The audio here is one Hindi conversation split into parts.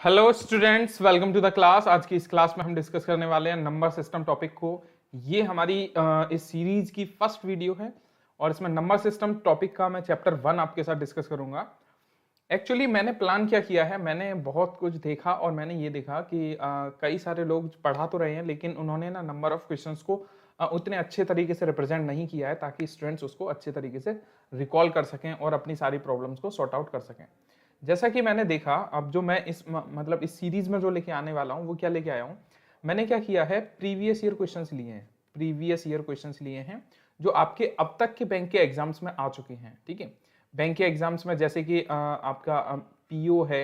Hello students, welcome to the class. आज की इस क्लास में हम डिस्कस करने वाले हैं नंबर सिस्टम टॉपिक को। ये हमारी इस सीरीज की फर्स्ट वीडियो है और इसमें नंबर सिस्टम टॉपिक का मैं चैप्टर 1 आपके साथ डिस्कस करूंगा। एक्चुअली मैंने प्लान क्या किया है, मैंने बहुत कुछ देखा और मैंने ये देखा कि कई सारे लोग पढ़ा तो रहे हैं लेकिन उन्होंने ना नंबर ऑफ क्वेश्चंस को उतने अच्छे तरीके से रिप्रेजेंट नहीं किया है ताकि स्टूडेंट्स उसको अच्छे तरीके से रिकॉल कर सकें और अपनी सारी प्रॉब्लम्स को सॉर्ट आउट कर सकें। जैसा कि मैंने देखा, अब जो मैं मतलब इस सीरीज में जो लेके आने वाला हूँ वो क्या लेके आया हूँ, मैंने क्या किया है, प्रीवियस ईयर क्वेश्चंस लिए हैं। प्रीवियस ईयर क्वेश्चंस लिए हैं जो आपके अब तक के बैंक के एग्जाम्स में आ चुके हैं। ठीक है, बैंक के एग्जाम्स में जैसे कि आपका पीओ है,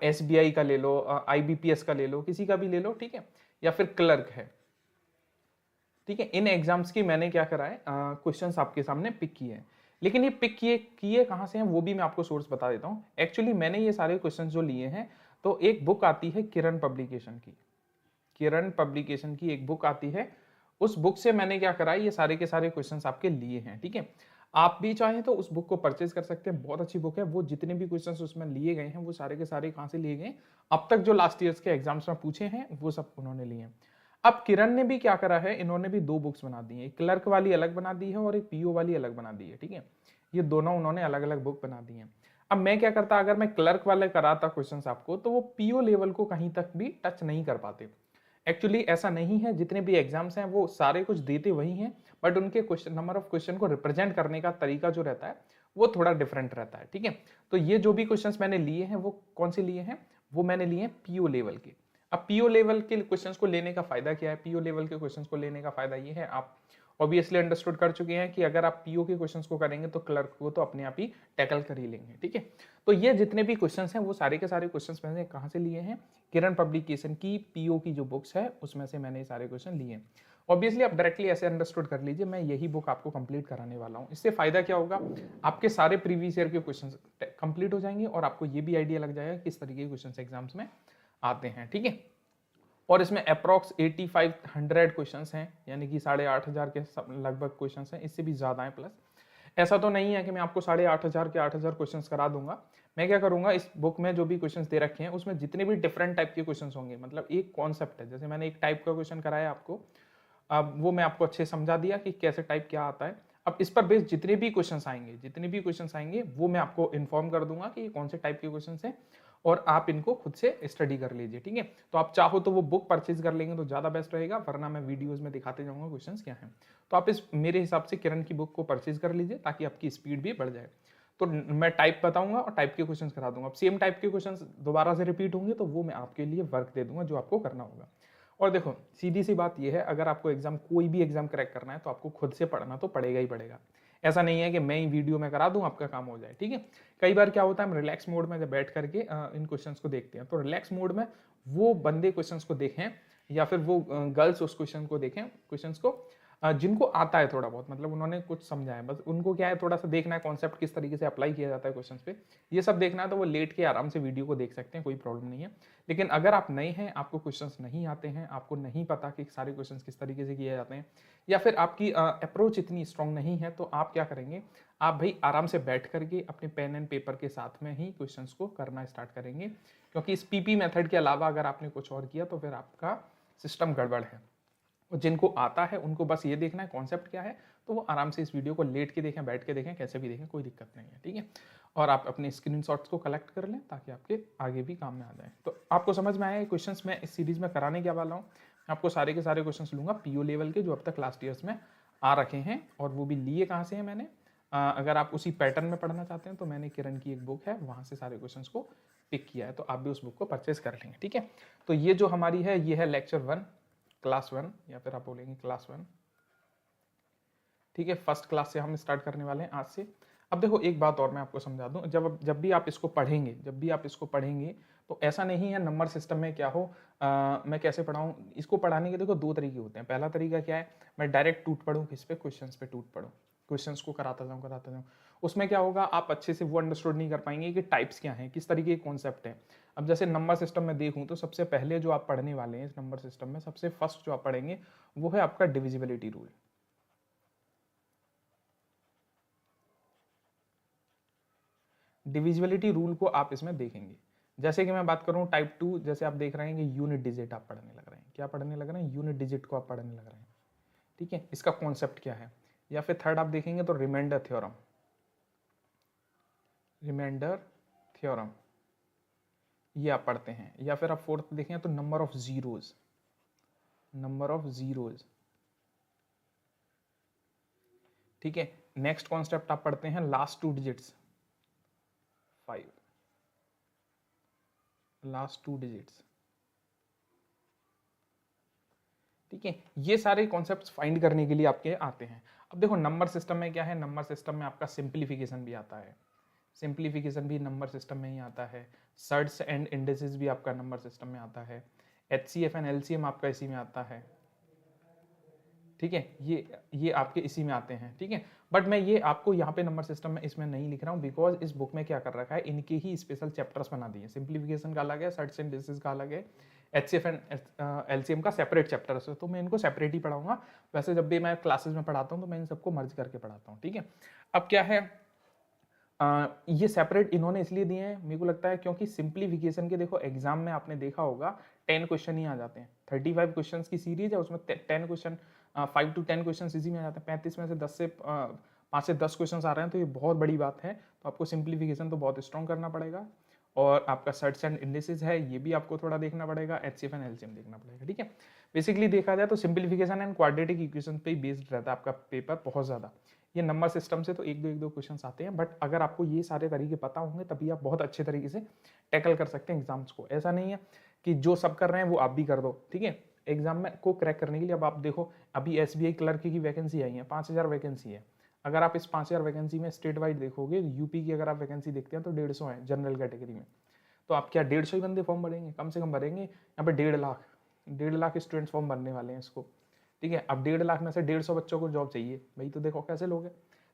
एसबीआई का ले लो, आईबीपीएस का ले लो, किसी का भी ले लो, ठीक है, या फिर क्लर्क है। ठीक है, इन एग्जाम्स की मैंने क्या करा है, क्वेश्चंस आपके सामने पिक किए हैं। लेकिन ये पिक किए कहाँ से हैं वो भी मैं आपको सोर्स बता देता हूँ। एक्चुअली मैंने ये सारे क्वेश्चंस जो लिए हैं, तो एक बुक आती है किरण पब्लिकेशन की। किरण पब्लिकेशन की एक बुक आती है, उस बुक से मैंने क्या करा है, ये सारे के सारे क्वेश्चंस आपके लिए हैं। ठीक है, आप भी चाहें तो उस बुक को परचेज कर सकते हैं, बहुत अच्छी बुक है। वो जितने भी क्वेश्चंस उसमें लिए गए हैं वो सारे के सारे कहाँ से लिए गए, अब तक जो लास्ट ईयर्स के एग्जाम्स में पूछे हैं वो सब उन्होंने लिए हैं। अब किरण ने भी क्या करा है, इन्होंने भी दो बुक्स बना दी है, एक क्लर्क वाली अलग बना दी है और एक पीओ वाली अलग बना दी है। ठीक है, ये दोनों उन्होंने अलग अलग बुक बना दी है। अब मैं क्या करता, अगर मैं क्लर्क वाले कराता क्वेश्चंस आपको, तो वो पीओ लेवल को कहीं तक भी टच नहीं कर पाते। एक्चुअली ऐसा नहीं है, जितने भी एग्जाम्स हैं वो सारे कुछ देते वही हैं, बट उनके क्वेश्चन, नंबर ऑफ क्वेश्चन को रिप्रेजेंट करने का तरीका जो रहता है वो थोड़ा डिफरेंट रहता है। ठीक है, तो ये जो भी क्वेश्चंस मैंने लिए हैं वो कौन से लिए हैं, वो मैंने लिए हैं पीओ लेवल के। अब पीओ लेवल के क्वेश्चंस को लेने का फायदा क्या है, पीओ लेवल के क्वेश्चंस को लेने का फायदा ये है, आप ऑब्वियसली अंडरस्टूड कर चुके हैं कि अगर आप पीओ के क्वेश्चंस को करेंगे तो क्लर्क को तो अपने आप ही टैकल कर ही लेंगे। ठीक है, तो ये जितने भी क्वेश्चंस हैं वो सारे के सारे क्वेश्चंस मैंने कहाँ से लिए हैं, किरण पब्लिकेशन की पीओ की जो बुक्स है उसमें से मैंने सारे क्वेश्चन लिए हैं। ऑब्वियसली आप डायरेक्टली ऐसे अंडरस्टूड कर लीजिए, मैं यही बुक आपको कंप्लीट कराने वाला हूँ। इससे फायदा क्या होगा, आपके सारे प्रीवियस ईयर के क्वेश्चंस कंप्लीट हो जाएंगे और आपको ये भी आइडिया लग जाएगा किस तरीके के क्वेश्चंस एग्जाम्स में आते हैं। ठीक है, और इसमें अप्रॉक्स 8500 क्वेश्चंस हैं, यानी कि 8500 के लगभग क्वेश्चंस हैं, इससे भी ज़्यादा है प्लस। ऐसा तो नहीं है कि मैं आपको 8500 के 8000 क्वेश्चंस करा दूंगा। मैं क्या करूंगा, इस बुक में जो भी क्वेश्चंस दे रखे हैं उसमें जितने भी डिफरेंट टाइप के क्वेश्चंस होंगे, मतलब एक कॉन्सेप्ट है, जैसे मैंने एक टाइप का क्वेश्चन कराया आपको, अब वो मैं आपको अच्छे समझा दिया कि कैसे टाइप क्या आता है। अब इस पर बेस्ड जितने भी क्वेश्चंस आएंगे, जितने भी क्वेश्चंस आएंगे वो मैं आपको इन्फॉर्म कर दूंगा कि ये कौन से टाइप के क्वेश्चंस हैं और आप इनको खुद से स्टडी कर लीजिए। ठीक है, तो आप चाहो तो वो बुक परचेज कर लेंगे तो ज़्यादा बेस्ट रहेगा, वरना मैं वीडियोस में दिखाते जाऊंगा क्वेश्चंस क्या हैं। तो आप इस मेरे हिसाब से किरण की बुक को परचेज कर लीजिए ताकि आपकी स्पीड भी बढ़ जाए। तो मैं टाइप बताऊंगा और टाइप के क्वेश्चंस करा दूंगा। अब सेम टाइप के क्वेश्चंस दोबारा से रिपीट होंगे तो वो मैं आपके लिए वर्क दे दूंगा जो आपको करना होगा। और देखो, सीधी सी बात यह है, अगर आपको एग्जाम, कोई भी एग्जाम क्रैक करना है तो आपको खुद से पढ़ना तो पड़ेगा ही पड़ेगा। ऐसा नहीं है कि मैं ही वीडियो में करा दूं आपका काम हो जाए। ठीक है, कई बार क्या होता है, हम रिलैक्स मोड में जब बैठ करके इन क्वेश्चंस को देखते हैं, तो रिलैक्स मोड में वो बंदे क्वेश्चंस को देखें या फिर वो गर्ल्स उस क्वेश्चन को देखें, क्वेश्चंस को जिनको आता है थोड़ा बहुत, मतलब उन्होंने कुछ समझा है, बस उनको क्या है, थोड़ा सा देखना है कॉन्सेप्ट किस तरीके से अप्लाई किया जाता है क्वेश्चन पे, ये सब देखना है, तो वो लेट के आराम से वीडियो को देख सकते हैं, कोई प्रॉब्लम नहीं है। लेकिन अगर आप नए हैं, आपको क्वेश्चंस नहीं आते हैं, आपको नहीं पता कि सारे क्वेश्चंस किस तरीके से किए जाते हैं, या फिर आपकी अप्रोच इतनी स्ट्रांग नहीं है, तो आप क्या करेंगे, आप भाई आराम से बैठ करके अपने पेन एंड पेपर के साथ में ही क्वेश्चंस को करना स्टार्ट करेंगे, क्योंकि इस पीपी मेथड के अलावा अगर आपने कुछ और किया तो फिर आपका सिस्टम गड़बड़ है। और जिनको आता है उनको बस ये देखना है कॉन्सेप्ट क्या है, तो वो आराम से इस वीडियो को लेट के देखें, बैठ के देखें, कैसे भी देखें, कोई दिक्कत नहीं है। ठीक है, और आप अपने स्क्रीनशॉट्स को कलेक्ट कर लें ताकि आपके आगे भी काम में आ जाए। तो आपको समझ में आया क्वेश्चंस मैं इस सीरीज में कराने क्या वाला हूँ। आपको सारे के सारे क्वेश्चंस लूंगा पीओ लेवल के जो अब तक लास्ट ईयर्स में आ रखे हैं, और वो भी लिए कहाँ से हैं मैंने। अगर आप उसी पैटर्न में पढ़ना चाहते हैं तो मैंने किरण की एक बुक है, वहाँ से सारे क्वेश्चंस को पिक किया है, तो आप भी उस बुक को परचेज कर लेंगे। ठीक है, तो ये जो हमारी है, ये है लेक्चर 1, क्लास 1, या फिर आप बोलेंगे क्लास 1। ठीक है, फर्स्ट क्लास से हम स्टार्ट करने वाले हैं आज से। अब देखो, एक बात और मैं आपको समझा दूं, जब भी आप इसको पढ़ेंगे, तो ऐसा नहीं है नंबर सिस्टम में क्या हो, मैं कैसे पढ़ाऊं इसको। पढ़ाने के देखो दो तरीके होते हैं। पहला तरीका क्या है, मैं डायरेक्ट टूट पढ़ूं, किस पे, क्वेश्चंस पे टूट पढ़ूं, क्वेश्चंस को कराता जाऊं। उसमें क्या होगा, आप अच्छे से वो अंडरस्टूड नहीं कर पाएंगे कि टाइप्स क्या हैं, किस तरीके के कॉन्सेप्ट है। अब जैसे नंबर सिस्टम में देखूं तो सबसे पहले जो आप पढ़ने वाले हैं इस नंबर सिस्टम में, सबसे फर्स्ट जो आप पढ़ेंगे वो है आपका डिविजिबिलिटी रूल। डिविजिबिलिटी रूल को आप इसमें देखेंगे। जैसे कि मैं बात करूं टाइप 2, जैसे आप देख रहे हैं कि यूनिट डिजिट आप पढ़ने लग रहे हैं। क्या पढ़ने लग रहे हैं? यूनिट डिजिट को आप पढ़ने लग रहे हैं, ठीक है। इसका कॉन्सेप्ट क्या है? या फिर थर्ड आप देखेंगे तो रिमाइंडर थ्योरम, रिमाइंडर थ्योरम ये आप पढ़ते हैं। या फिर आप फोर्थ देखें तो number of zeros, number of zeros, ठीक है। नेक्स्ट कॉन्सेप्ट आप पढ़ते हैं लास्ट 2 डिजिट्स, 5, लास्ट 2 डिजिट्स, ठीक है। ये सारे कॉन्सेप्ट्स फाइंड करने के लिए आपके आते हैं। अब देखो नंबर सिस्टम में क्या है, नंबर सिस्टम में आपका सिंप्लीफिकेशन भी आता है, सिंप्लीफिकेशन भी नंबर सिस्टम में ही आता है। सर्ट्स एंड इंडिसेस भी आपका नंबर सिस्टम में आता है। HCF एंड LCM आपका इसी में आता है, ठीक है। ये आपके इसी में आते हैं, ठीक है। बट मैं ये आपको यहाँ पे नंबर सिस्टम में इसमें नहीं लिख रहा हूँ, बिकॉज इस बुक में क्या कर रखा है, इनके ही स्पेशल चैप्टर्स बना दिए। सिंप्लीफिकेशन का अलग है, सर्ट्स एंड इंडिसेस का अलग है, HCF एंड LCM का सेपरेट चैप्टर है, तो मैं इनको सेपरेट ही पढ़ाऊंगा। वैसे जब भी मैं क्लासेस में पढ़ाता हूँ तो मैं इन सबको मर्ज करके पढ़ाता हूँ, ठीक है। अब क्या है, ये सेपरेट इन्होंने इसलिए दिए हैं मेरे को लगता है क्योंकि सिंप्लीफिकेशन के देखो एग्जाम में आपने देखा होगा 10 क्वेश्चन ही आ जाते हैं। 35 क्वेश्चंस की सीरीज है, उसमें 10 क्वेश्चन, 5 to 10 क्वेश्चन इसी में आ जाते हैं। 35 में से 5 से 10 क्वेश्चन आ रहे हैं, तो ये बहुत बड़ी बात है। तो आपको सिंप्लीफिकेशन तो बहुत स्ट्रॉन्ग करना पड़ेगा। और आपका सर्ट्स एंड इंडिसेस है, ये भी आपको थोड़ा देखना पड़ेगा। HCF एंड LCM देखना पड़ेगा, ठीक है। बेसिकली देखा जाए तो सिंप्लीफिकेशन एंड क्वाड्रेटिक इक्वेशन पे बेस्ड रहता है आपका पेपर बहुत ज़्यादा। ये नंबर सिस्टम से तो एक दो क्वेश्चन आते हैं, बट अगर आपको ये सारे तरीके पता होंगे तभी आप बहुत अच्छे तरीके से टैकल कर सकते हैं एग्जाम्स को। ऐसा नहीं है कि जो सब कर रहे हैं वो आप भी कर दो, ठीक है। एग्जाम में को क्रैक करने के लिए अब आप देखो, अभी SBI क्लर्क की वैकेंसी आई है, 5000 वैकेंसी है। अगर आप इस 5000 वैकेंसी में स्टेट वाइड देखोगे, यूपी की अगर आप वैकेंसी देखते हैं तो 150 है जनरल कैटेगरी में। तो आप क्या 150 ही बंदे फॉर्म भरेंगे? कम से कम भरेंगे यहाँ पे 1.5 लाख स्टूडेंट्स फॉर्म भरने वाले हैं इसको, ठीक है। अब 1.5 लाख में से 150 बच्चों को जॉब चाहिए भाई, तो देखो कैसे लोगे,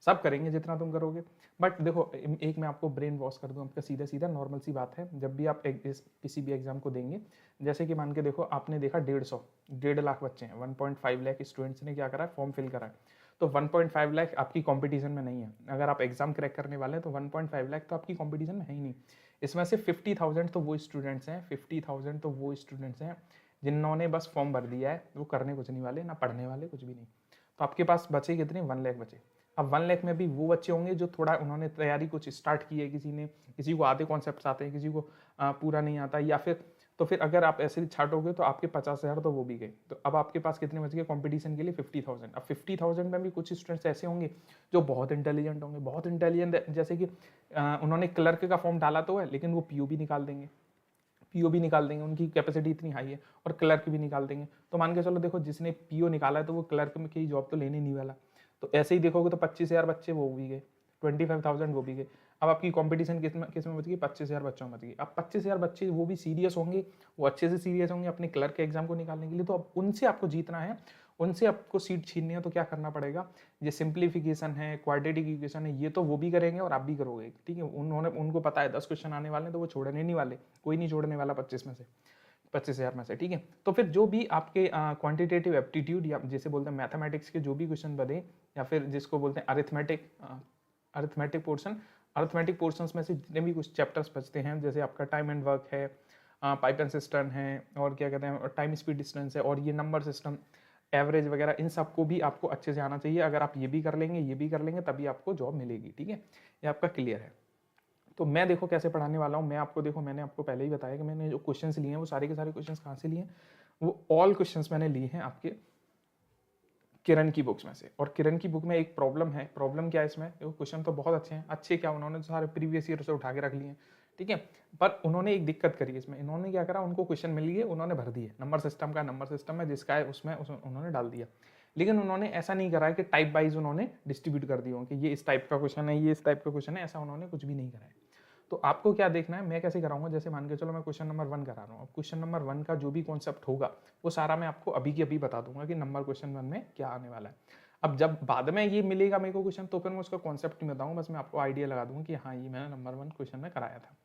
सब करेंगे जितना तुम करोगे। बट देखो एक मैं आपको ब्रेन वॉश कर दूं आपका, सीधा सीधा नॉर्मल सी बात है। जब भी आप किसी भी एग्जाम को देंगे, जैसे कि मान के देखो आपने देखा 1.5 लाख बच्चे हैं, 1.5 लाख स्टूडेंट्स ने क्या करा है, फॉर्म फिल करा है। तो 1.5 लाख आपकी कंपटीशन में नहीं है। अगर आप एग्जाम क्रैक करने वाले हैं तो 1.5 लाख तो आपकी कंपटीशन में है ही नहीं। इसमें से 50,000 तो वो स्टूडेंट्स हैं, 50,000 तो वो स्टूडेंट्स हैं जिन्होंने बस फॉर्म भर दिया है, वो करने कुछ नहीं वाले, ना पढ़ने वाले, कुछ भी नहीं। तो आपके पास बचे कितने? 1 लाख बचे। अब 1 लाख में भी वो बच्चे होंगे जो थोड़ा उन्होंने तैयारी कुछ स्टार्ट की है, किसी को आधे कॉन्सेप्ट्स आते हैं, किसी को पूरा नहीं आता, या फिर तो फिर अगर आप ऐसे छाटोगे तो आपके 50,000 तो वो भी गए। तो अब आपके पास कितने बच गए कंपटीशन के लिए? 50,000। अब 50,000 में भी कुछ स्टूडेंट्स ऐसे होंगे जो बहुत इंटेलिजेंट होंगे, बहुत इंटेलिजेंट, जैसे कि उन्होंने क्लर्क का फॉर्म डाला तो है लेकिन वो PO भी निकाल देंगे, उनकी कैपेसिटी इतनी हाई है, और क्लर्क भी निकाल देंगे। तो मान के चलो देखो जिसने PO निकाला है तो वो क्लर्क में की जॉब तो लेने नहीं वाला। तो ऐसे ही देखोगे तो 25,000 बच्चे वो भी गए, 25,000 वो भी गए। अब आपकी कंपटीशन किस में बच गई? 25,000 बच्चों में बच गई। अब 25,000 बच्चे वो भी सीरियस होंगे, वो अच्छे से सीरियस होंगे अपने क्लर्क के एग्जाम को निकालने के लिए। तो अब उनसे आपको जीतना है, उनसे आपको सीट छीननी है, तो क्या करना पड़ेगा? ये सिंप्लीफिकेशन है, क्वाड्रेटिक इक्वेशन है, ये तो वो भी करेंगे और आप भी करोगे, ठीक है। उनको पता है 10 क्वेश्चन आने वाले हैं, तो वो छोड़ने नहीं वाले, कोई नहीं छोड़ने वाला 25,000 में से, ठीक है। तो फिर जो भी आपके क्वांटिटेटिव एप्टीट्यूड या जिसे बोलते हैं मैथमेटिक्स के जो भी क्वेश्चन बने, या फिर जिसको बोलते हैं अरिथमेटिक पोर्शंस में से जितने भी कुछ चैप्टर्स बचते हैं, जैसे आपका टाइम एंड वर्क है, पाइप एंड सिस्टम है, और क्या कहते हैं टाइम स्पीड डिस्टेंस है, और ये नंबर सिस्टम, एवरेज वगैरह, इन सबको भी आपको अच्छे से आना चाहिए। अगर आप ये भी कर लेंगे तभी आपको जॉब मिलेगी, ठीक है। ये आपका क्लियर है। तो मैं देखो कैसे पढ़ाने वाला हूँ, मैं आपको देखो, मैंने आपको पहले ही बताया कि मैंने जो क्वेश्चंस लिए हैं वो सारे के सारे क्वेश्चंस कहाँ से लिए हैं, वो ऑल क्वेश्चंस मैंने लिए हैं आपके किरण की बुक्स में से। और किरण की बुक में एक प्रॉब्लम है, प्रॉब्लम क्या है इसमें, वो क्वेश्चन तो बहुत अच्छे हैं, अच्छे क्या, उन्होंने सारे प्रीवियस ईयर से उठा के रख लिए हैं, ठीक है। पर उन्होंने एक दिक्कत करी है इसमें, इन्होंने क्या करा, उनको क्वेश्चन मिल गए, उन्होंने भर दिए, नंबर सिस्टम है जिसका है उसमें उन्होंने डाल दिया। लेकिन उन्होंने ऐसा नहीं करा है कि टाइप वाइज उन्होंने डिस्ट्रीब्यूट कर दिया कि ये इस टाइप का क्वेश्चन है, ये इस टाइप का क्वेश्चन है, ऐसा उन्होंने कुछ भी नहीं करा है। तो आपको क्या देखना है, मैं कैसे कराऊंगा, जैसे मान के चलो मैं क्वेश्चन नंबर 1 करा रहा हूँ। अब क्वेश्चन नंबर 1 का जो भी कॉन्सेप्ट होगा वो सारा मैं आपको अभी की अभी बता दूंगा कि नंबर क्वेश्चन 1 में क्या आने वाला है। अब जब बाद में ये मिलेगा मेरे को क्वेश्चन, तो फिर मैं उसका कॉन्सेप्ट नहीं बताऊंगा, बस मैं आपको आइडिया लगा दूंगा कि हाँ ये मैंने नंबर 1 क्वेश्चन में कराया था,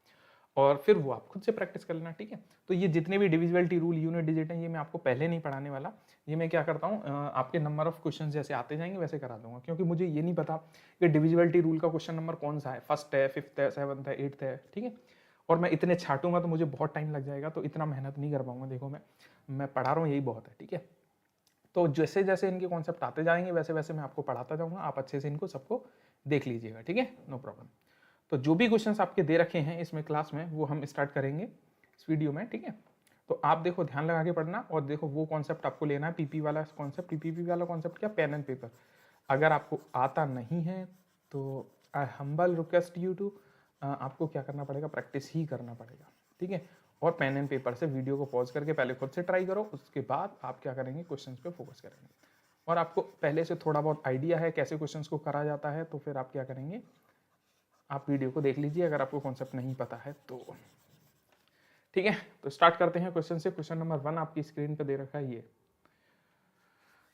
और फिर वो आप खुद से प्रैक्टिस कर लेना, ठीक है। तो ये जितने भी डिविजिबिलिटी रूल, यूनिट डिजिट हैं, ये मैं आपको पहले नहीं पढ़ाने वाला। ये मैं क्या करता हूँ, आपके नंबर ऑफ क्वेश्चन जैसे आते जाएंगे वैसे करा दूंगा, क्योंकि मुझे ये नहीं पता कि डिविजिबिलिटी रूल का क्वेश्चन नंबर कौन सा है, 1st है, 5th है, 7th है, 8th है, ठीक है। और मैं इतने छाटूंगा तो मुझे बहुत टाइम लग जाएगा, तो इतना मेहनत नहीं कर पाऊंगा। देखो मैं पढ़ा रहा हूँ, यही बहुत है, ठीक है। तो जैसे जैसे इनके कॉन्सेप्ट आते जाएंगे वैसे वैसे मैं आपको पढ़ाता जाऊंगा, आप अच्छे से इनको सबको देख लीजिएगा, ठीक है, नो प्रॉब्लम। तो जो भी क्वेश्चंस आपके दे रखे हैं इसमें क्लास में वो हम स्टार्ट करेंगे इस वीडियो में, ठीक है। तो आप देखो ध्यान लगा के पढ़ना, और देखो वो कॉन्सेप्ट आपको लेना है पीपी वाला कॉन्सेप्ट। पीपीपी वाला कॉन्सेप्ट क्या, पेन एंड पेपर। अगर आपको आता नहीं है तो आई हम्बल रिक्वेस्ट यू टू, आपको क्या करना पड़ेगा, प्रैक्टिस ही करना पड़ेगा, ठीक है। और पेन एंड पेपर से वीडियो को पॉज करके पहले खुद से ट्राई करो, उसके बाद आप क्या करेंगे, क्वेश्चंस पे फोकस करेंगे। और आपको पहले से थोड़ा बहुत आइडिया है कैसे क्वेश्चंस को करा जाता है, तो फिर आप क्या करेंगे, आप वीडियो को देख लीजिए अगर आपको कॉन्सेप्ट नहीं पता है तो, ठीक है। तो स्टार्ट करते हैं क्वेश्चन से। क्वेश्चन नंबर 1 आपकी स्क्रीन पे दे रखा है ये।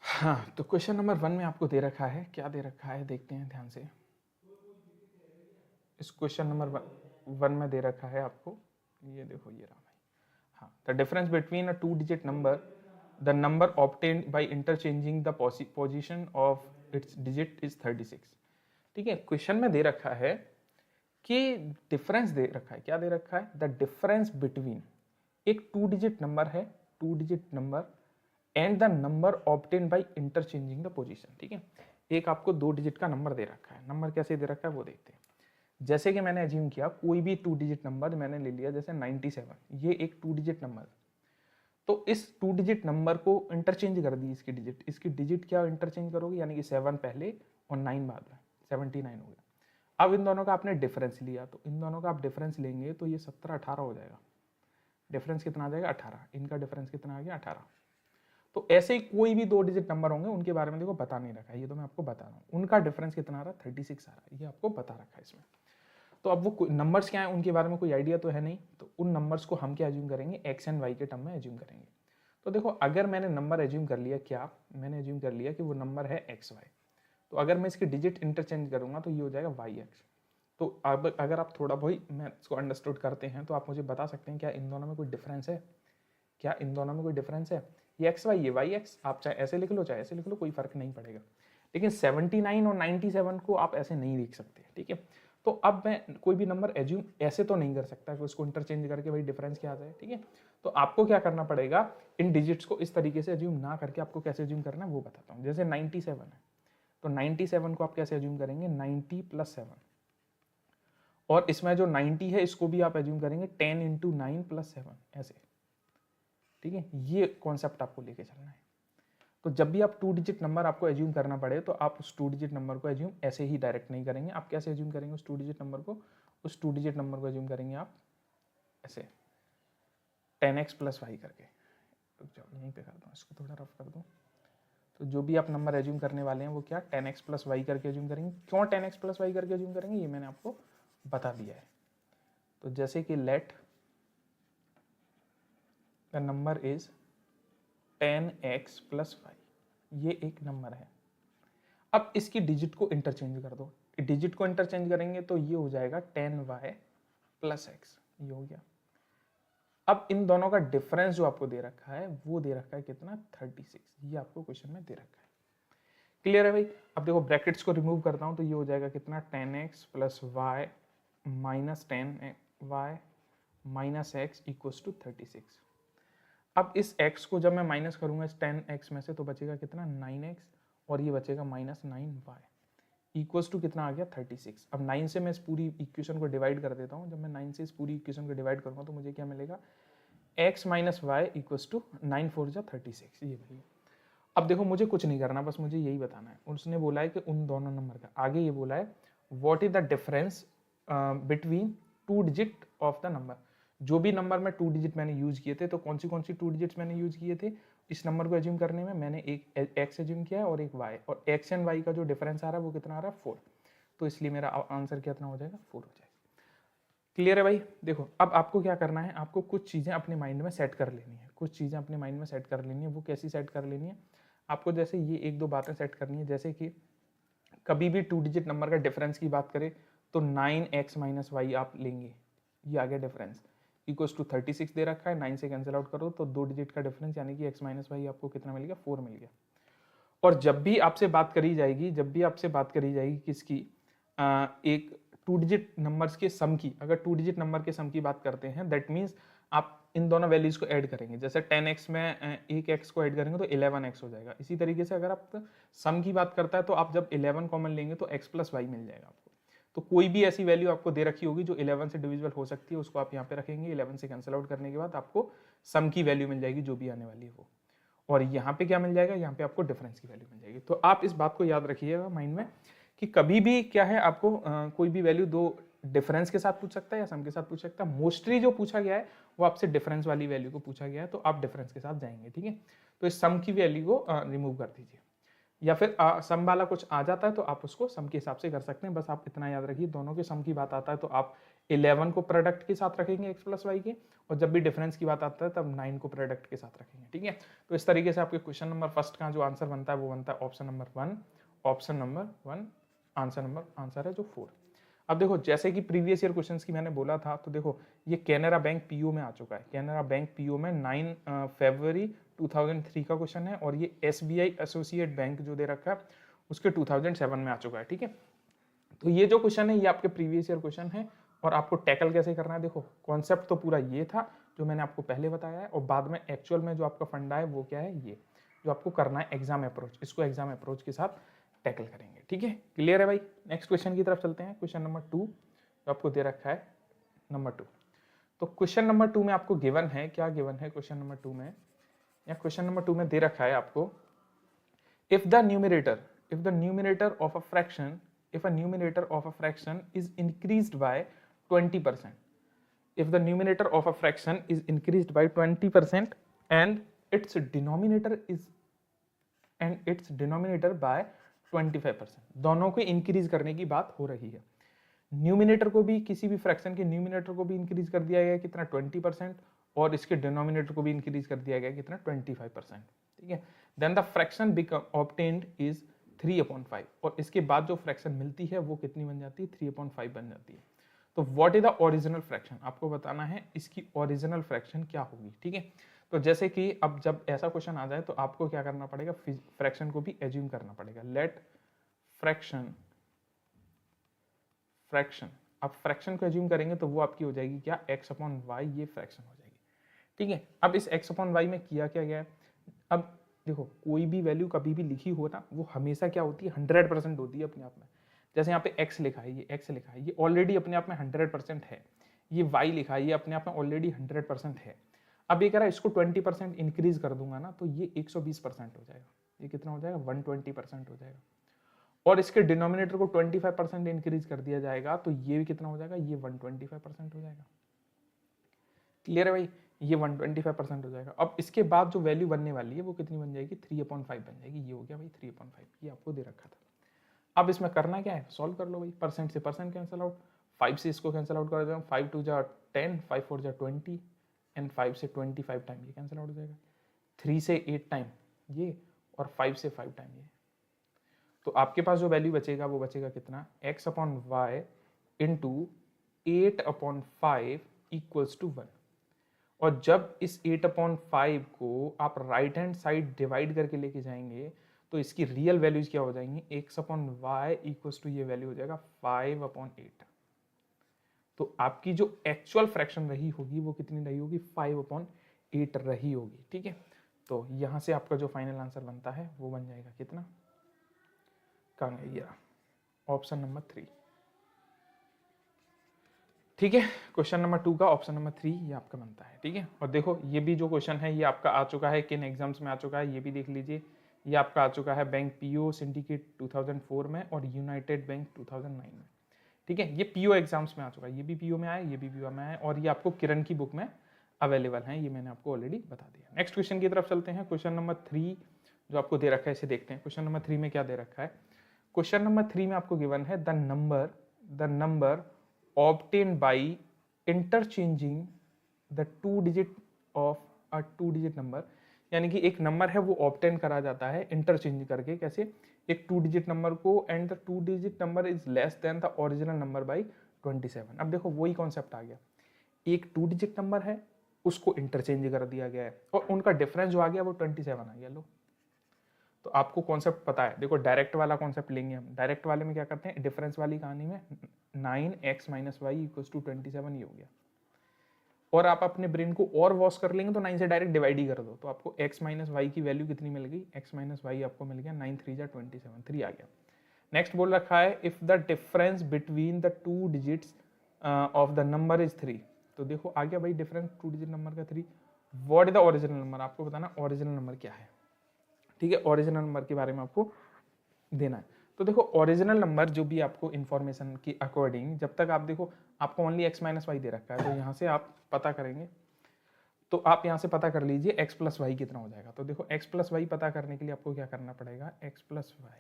हाँ, तो क्वेश्चन नंबर 1 में आपको दे रखा है, क्या दे रखा है देखते हैं ध्यान से। इस क्वेश्चन नंबर 1 में दे रखा है आपको, ये देखो ये रहा भाई। हाँ, the difference between a 2 digit number, the number obtained by interchanging the position of its digit is 36, ठीक है। क्वेश्चन में दे रखा है कि डिफरेंस दे रखा है, क्या दे रखा है, द डिफरेंस बिटवीन एक 2 डिजिट नंबर है, 2 digit number and the number obtained by interchanging the position, ठीक है। एक आपको 2 डिजिट का नंबर दे रखा है, नंबर कैसे दे रखा है वो देखते हैं। जैसे कि मैंने एज्यूम किया कोई भी 2 डिजिट नंबर मैंने ले लिया, जैसे 97, ये एक 2 डिजिट नंबर, तो इस 2 डिजिट नंबर को इंटरचेंज कर दी, इसकी डिजिट क्या इंटरचेंज करोगे, यानी कि 7 पहले और 9 बाद में, 79 हो गया। अब इन दोनों का आपने डिफरेंस लिया, तो इन दोनों का आप डिफरेंस लेंगे तो ये 17 18 हो जाएगा। डिफरेंस कितना आ जाएगा, 18। इनका डिफरेंस कितना आ गया, 18। तो ऐसे ही कोई भी 2 डिजिट नंबर होंगे उनके बारे में देखो बता नहीं रखा है, ये तो मैं आपको बता रहा हूँ। उनका डिफरेंस कितना आ रहा है, 36 आ रहा है, ये आपको बता रखा है इसमें। तो अब वो नंबर्स क्या है उनके बारे में कोई आइडिया तो है नहीं, तो उन नंबर्स को हम क्या एज्यूम करेंगे, एक्स एंड वाई के टर्म में एज्यूम करेंगे। तो देखो अगर मैंने नंबर एज्यूम कर लिया, क्या मैंने एज्यूम कर लिया कि वो नंबर है एक्स वाई, तो अगर मैं इसकी डिजिट इंटरचेंज करूंगा तो ये हो जाएगा वाई एक्स। तो अब अगर आप थोड़ा बहुत मैं इसको अंडरस्टूड करते हैं तो आप मुझे बता सकते हैं क्या इन दोनों में कोई डिफरेंस है, क्या इन दोनों में कोई डिफरेंस है। ये एक्स वाई, ये वाई एक्स, आप चाहे ऐसे लिख लो चाहे ऐसे लिख लो, कोई फर्क नहीं पड़ेगा। लेकिन 79 और 97 को आप ऐसे नहीं लिख सकते, ठीक है। तो अब मैं कोई भी नंबर एज्यूम ऐसे तो नहीं कर सकता कि उसको इंटरचेंज करके भाई डिफरेंस क्या आ जाए, ठीक है। तो आपको क्या करना पड़ेगा, इन डिजिट्स को इस तरीके से एज्यूम ना करके आपको कैसे एज्यूम करना है वो बताता हूँ। जैसे 97 है, तो 97 को आप कैसे एज्यूम करेंगे, 90 + 7, और इसमें जो 90 है इसको भी आप एज्यूम करेंगे 10 × 9 + 7 ऐसे, ठीक है। ये कॉन्सेप्ट आपको लेके चलना है। तो जब भी आप 2 डिजिट नंबर आपको एज्यूम करना पड़े तो आप उस 2 डिजिट नंबर को एज्यूम ऐसे ही डायरेक्ट नहीं करेंगे। आप कैसे एज्यूम करेंगे उस 2 डिजिट नंबर को, उस 2 डिजिट नंबर को एज्यूम करेंगे आप ऐसे 10x + y करके। रुक जाओ यहीं पे करता हूँ, इसको थोड़ा रफ कर दूँ। तो जो भी आप नंबर एज्यूम करने वाले हैं वो क्या 10x + y करके एज्यूम करेंगे। क्यों 10x + y करके एज्यूम करेंगे ये मैंने आपको बता दिया है। तो जैसे कि let the number is 10x + y, ये एक नंबर है। अब इसकी डिजिट को इंटरचेंज कर दो, डिजिट को इंटरचेंज करेंगे तो ये हो जाएगा 10y + x, ये हो गया। अब इन दोनों का डिफरेंस जो आपको दे रखा है वो दे रखा है कितना, 36, ये आपको क्वेश्चन में दे रखा है। क्लियर है भाई। अब देखो ब्रैकेट्स को रिमूव करता हूं तो ये हो जाएगा कितना, 10x + y - 10y - x = 36। अब इस x को जब मैं माइनस करूंगा इस 10x में से तो बचेगा कितना, 9x, और ये बचेगा -9y इक्वल्स टू कितना आ गया, 36। अब 9 से मैं इस पूरी इक्वेशन को डिवाइड कर देता हूँ। जब मैं 9 से इस पूरी इक्वेशन को डिवाइड करूँगा तो मुझे क्या मिलेगा, x - y = 9 × 4 = 36, ये भाई। अब देखो मुझे कुछ नहीं करना, बस मुझे यही बताना है। उसने बोला है कि उन दोनों नंबर का, आगे ये बोला है what is the difference between 2 digit of the number. जो भी नंबर में 2 डिजिट मैंने यूज किए थे, तो कौन सी 2 डिजिट्स मैंने यूज किए थे इस नंबर को एज्यूम करने में, मैंने एक x एज्यूम किया है और एक y, और x एंड y का जो डिफरेंस आ रहा है वो कितना आ रहा है, 4। तो इसलिए मेरा आंसर कितना हो जाएगा, 4 हो जाएगा। क्लियर है भाई। देखो अब आपको क्या करना है, आपको कुछ चीज़ें अपने माइंड में सेट कर लेनी है, कुछ चीज़ें अपने माइंड में सेट कर लेनी है। वो कैसी सेट कर लेनी है आपको, जैसे ये 1-2 बातें सेट करनी है। जैसे कि कभी भी 2 डिजिट नंबर का डिफरेंस की बात करें तो 9x - y आप लेंगे, ये आ गया डिफरेंस, इक्वल्स टू 36 दे रखा है। 9 से कैंसिल आउट करो तो 2 डिजिट का डिफरेंस यानी कि x - y आपको कितना मिल गया, 4 मिल गया। और जब भी आपसे बात करी जाएगी किसकी, एक टू डिजिट नंबर्स के सम की, अगर टू डिजिट नंबर के सम की बात करते हैं, दैट मीन्स आप इन दोनों वैल्यूज को ऐड करेंगे। जैसे 10x में एक x को ऐड करेंगे तो 11x हो जाएगा। इसी तरीके से अगर आप सम की बात करता है तो आप जब 11 कॉमन लेंगे तो x प्लस वाई मिल जाएगा आपको। तो कोई भी ऐसी वैल्यू आपको दे रखी होगी जो 11 से डिविजिबल हो सकती है, उसको आप यहाँ पे रखेंगे। 11 से कैंसिल आउट करने के बाद आपको सम की वैल्यू मिल जाएगी जो भी आने वाली है वो। और यहाँ पे क्या मिल जाएगा, यहाँ पे आपको डिफरेंस की वैल्यू मिल जाएगी। तो आप इस बात को याद रखिएगा माइंड में कि कभी भी क्या है, आपको कोई भी वैल्यू दो डिफरेंस के साथ पूछ सकता है या सम के साथ पूछ सकता है। मोस्टली जो पूछा गया है वो आपसे डिफरेंस वाली वैल्यू को पूछा गया है, तो आप डिफरेंस के साथ जाएंगे। ठीक है, तो इस सम की वैल्यू को रिमूव कर दीजिए, या फिर सम वाला कुछ आ जाता है तो आप उसको सम के हिसाब से कर सकते हैं। बस आप इतना याद रखिए, दोनों के सम की बात आता है तो आप 11 को प्रोडक्ट के साथ रखेंगे x प्लस वाई के, और जब भी डिफरेंस की बात आता है तब 9 को प्रोडक्ट के साथ रखेंगे। ठीक है, तो इस तरीके से आपके क्वेश्चन नंबर फर्स्ट का जो आंसर बनता है वो बनता है option number 1। Option number 1 answer है जो 4। अब देखो, जैसे कि प्रीवियस ईयर क्वेश्चंस की मैंने बोला था, तो देखो ये कैनरा बैंक पीओ में आ चुका है। कैनरा बैंक पीओ में 9 फरवरी 2003 का क्वेश्चन है, और ये एसबीआई एसोसिएट बैंक जो दे रखा है उसके 2007 में आ चुका है। ठीक है, तो ये जो क्वेश्चन है ये आपके प्रीवियस ईयर क्वेश्चन है, और आपको टैकल कैसे करना है, देखो कॉन्सेप्ट तो पूरा ये था जो मैंने आपको पहले बताया है, और बाद में एक्चुअल में जो आपका फंडा है वो क्या है, ये जो आपको करना है एग्जाम अप्रोच, इसको एग्जाम अप्रोच के साथ टैकल करेंगे। ठीक है, क्लियर है भाई। नेक्स्ट क्वेश्चन की तरफ चलते हैं, क्वेश्चन नंबर 2 जो आपको दे रखा है नंबर 2। तो क्वेश्चन नंबर 2 में आपको गिवन है, क्या गिवन है क्वेश्चन नंबर 2 में, या क्वेश्चन नंबर 2 में दे रखा है आपको, if the numerator of a fraction is increased by 20%, if the numerator of a fraction is increased by 20% and its denominator by 25%, दोनों को इंक्रीज करने की बात हो रही है। न्यूमिनेटर को भी, किसी भी फ्रैक्शन के न्यूमिनेटर को भी इंक्रीज कर दिया गया कितना 20%, और इसके डिनोमिनेटर को भी इंक्रीज कर दिया गया कितना 25%। ठीक है, then the fraction obtained is 3/5, और इसके बाद जो फ्रैक्शन मिलती है वो कितनी बन जाती है, 3/5 बन जाती है। तो what is the original fraction, आपको बताना है इसकी ओरिजिनल फ्रैक्शन क्या होगी। ठीक है, तो जैसे कि अब जब ऐसा क्वेश्चन आ जाए तो आपको क्या करना पड़ेगा, फ्रैक्शन को भी एज्यूम करना पड़ेगा। लेट फ्रैक्शन अब फ्रैक्शन को एज्यूम करेंगे तो वो आपकी हो जाएगी क्या, x/y, ये फ्रैक्शन हो जाएगी। ठीक है, अब इस x/y में किया क्या गया है, अब देखो कोई भी वैल्यू कभी भी लिखी हो ना, वो हमेशा क्या होती है, 100% होती है अपने आप में। जैसे यहाँ पे x लिखा है, ये x लिखा है, ये ऑलरेडी अपने आप में 100% है। ये y लिखा है, ये अपने आप में ऑलरेडी 100% है। अब ये कह रहा है इसको 20% इंक्रीज कर दूंगा ना, तो ये 120% हो जाएगा। ये कितना हो जाएगा, 120% हो जाएगा। और इसके डिनोमिनेटर को 25% इंक्रीज कर दिया जाएगा, तो ये भी कितना हो जाएगा, ये 125% हो जाएगा। क्लियर है भाई, ये 125% हो जाएगा। अब इसके बाद जो वैल्यू बनने वाली है वो कितनी बन जाएगी, 3/5 बन जाएगी। ये हो गया भाई 3/5, ये आपको दे रखा था। अब इसमें करना क्या है, सॉल्व कर लो भाई। परसेंट से परसेंट कैंसिल आउट, 5 से इसको कैंसिल आउट कर दें, 5 2 जा 10, 5 4 जा 20, एंड 5 से 25 टाइम ये कैंसिल आउट हो जाएगा। 3 से 8 टाइम ये, और 5 से 5 टाइम ये। तो आपके पास जो वैल्यू बचेगा वो बचेगा कितना, x/y इंटू 8/5 इक्वल्स टू 1। और जब इस 8/5 को आप राइट हैंड साइड डिवाइड करके लेके जाएंगे तो इसकी रियल वैल्यूज क्या हो जाएंगी, x/y इक्वल्स टू ये वैल्यू हो जाएगा 5/8। तो आपकी जो एक्चुअल फ्रैक्शन रही होगी वो कितनी रही होगी, 5/8 रही होगी। ठीक है, तो यहां से आपका जो फाइनल आंसर बनता है वो बन जाएगा कितना, कहाँ गया, ऑप्शन नंबर 3। ठीक है, क्वेश्चन नंबर 2 का ऑप्शन नंबर 3 ये आपका बनता है। ठीक है, और देखो ये भी जो क्वेश्चन है ये आपका आ चुका है, किन एग्जाम्स में आ चुका है ये भी देख लीजिए। ये आपका आ चुका है बैंक पीओ सिंडिकेट 2004 में और यूनाइटेड बैंक 2009 में। ठीक है, ये पीओ एग्जाम्स में आ चुका है, ये भी पीओ में आया, ये भी पीओ में आया, और ये आपको किरण की बुक में अवेलेबल है, ये मैंने आपको ऑलरेडी बता दिया। नेक्स्ट क्वेश्चन की तरफ चलते हैं, क्वेश्चन नंबर 3 जो आपको दे रखा है इसे देखते हैं। क्वेश्चन नंबर 3 में क्या दे रखा है, क्वेश्चन नंबर 3 में आपको गिवन है the number obtained by interchanging the 2 digit of a 2 digit number, यानी कि एक नंबर है वो ऑब्टेन करा जाता है इंटरचेंज करके। कैसे, एक 2 डिजिट नंबर को, and the 2 digit number is less than the original number by 27। अब देखो वही कॉन्सेप्ट आ गया, एक 2 डिजिट नंबर है उसको इंटरचेंज कर दिया गया है और उनका डिफरेंस जो आ गया वो 27 आ गया। लो, तो आपको कॉन्सेप्ट पता है, देखो डायरेक्ट वाला कॉन्सेप्ट लेंगे हम। डायरेक्ट वाले में क्या करते हैं, डिफरेंस वाली कहानी में 9x - y = 27 ये हो गया। और आप अपने ब्रेन को और वॉश कर लेंगे तो 9 से डायरेक्ट डिवाइड ही कर दो, तो आपको x - y की वैल्यू कितनी मिल गई, x - y आपको मिल गया 9 3 = 27, 3 आ गया। नेक्स्ट बोल रखा है if the difference between the 2 digits of the number is 3। तो देखो आ गया भाई डिफरेंस 2 डिजिट नंबर का 3। What is the original number, आपको बताना ओरिजिनल नंबर क्या है, ठीक है। ओरिजिनल नंबर के बारे में आपको देना है। तो देखो ओरिजिनल नंबर जो भी आपको इन्फॉर्मेशन की अकॉर्डिंग, जब तक आप देखो आपको ओनली x - y दे रखा है, तो यहाँ से आप पता करेंगे, तो आप यहाँ से पता कर लीजिए x + y कितना हो जाएगा। तो देखो x + y पता करने के लिए आपको क्या करना पड़ेगा, x + y,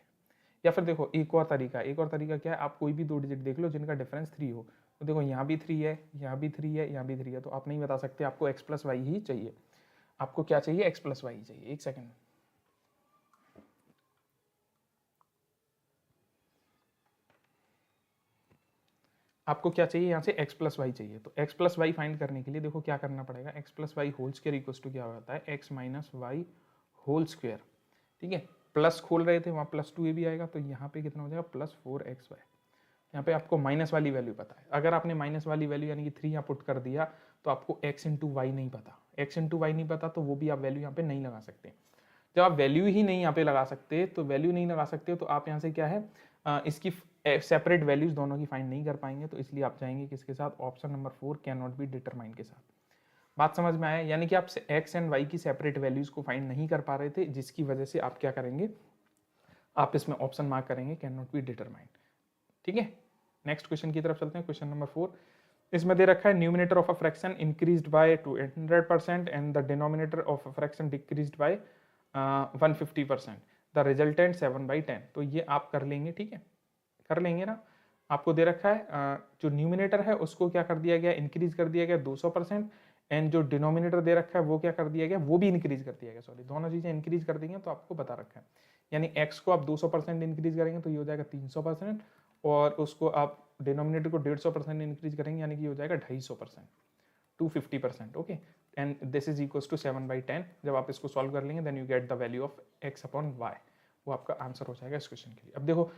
या फिर देखो एक और तरीका क्या है, आप कोई भी 2 डिजिट देख लो जिनका डिफरेंस 3 हो। तो देखो यहाँ भी 3 है, यहाँ भी 3 है, यहाँ भी 3 है, तो आप नहीं बता सकते, आपको x + y ही चाहिए। आपको क्या चाहिए, x + y चाहिए। एक सेकेंड, आपको क्या चाहिए, यहाँ से x + y चाहिए। तो x + y फाइंड करने के लिए देखो क्या करना पड़ेगा, x + y whole square equals to क्या होता है, x - y होल स्क्वायर, ठीक है। प्लस खोल रहे थे वहाँ +2 ये भी आएगा, तो यहाँ पे कितना हो जाएगा +4xy। यहाँ पे आपको माइनस वाली वैल्यू पता है, अगर आपने माइनस वाली वैल्यू यानी कि 3 यहाँ पुट कर दिया तो आपको x × y नहीं पता, x × y नहीं पता तो वो भी आप वैल्यू यहाँ पे नहीं लगा सकते। जब आप वैल्यू ही नहीं यहाँ पे लगा सकते, तो वैल्यू नहीं लगा सकते तो आप यहाँ से क्या है इसकी सेपरेट वैल्यूज दोनों की फाइंड नहीं कर पाएंगे, तो इसलिए आप जाएंगे किसके साथ, option number 4 can not be determine के साथ। बात समझ में आया, यानी कि आप x एंड y की सेपरेट वैल्यूज को फाइंड नहीं कर पा रहे थे, जिसकी वजह से आप क्या करेंगे, आप इसमें ऑप्शन मार्क करेंगे कैन नॉट बी डिटरमाइन, ठीक है। नेक्स्ट क्वेश्चन की तरफ चलते हैं, क्वेश्चन नंबर 4। इसमें दे रखा है numerator of a fraction increased by 200% and the denominator of a fraction decreased bye 150%, the resultant 7/10। तो ये आप कर लेंगे, ठीक है, कर लेंगे ना। आपको दे रखा है जो न्यूमिनेटर है उसको क्या कर दिया गया, इंक्रीज कर दिया गया 200%, एंड जो डिनोमिनेटर दे रखा है वो क्या कर दिया गया, वो भी इंक्रीज कर दिया गया, सॉरी दोनों चीजें इंक्रीज कर देंगे। तो आपको बता रखा है, यानी x को आप 200% इंक्रीज करेंगे तो ये हो जाएगा 300%, और उसको आप डिनोमिनेटर को 150% इंक्रीज करेंगे यानी कि हो जाएगा 250%, 250%, okay. And this is equals to 7/10। जब आप इसको सॉल्व कर लेंगे then you get the value of x/y, वो आपका आंसर हो जाएगा इस क्वेश्चन के लिए। अब देखो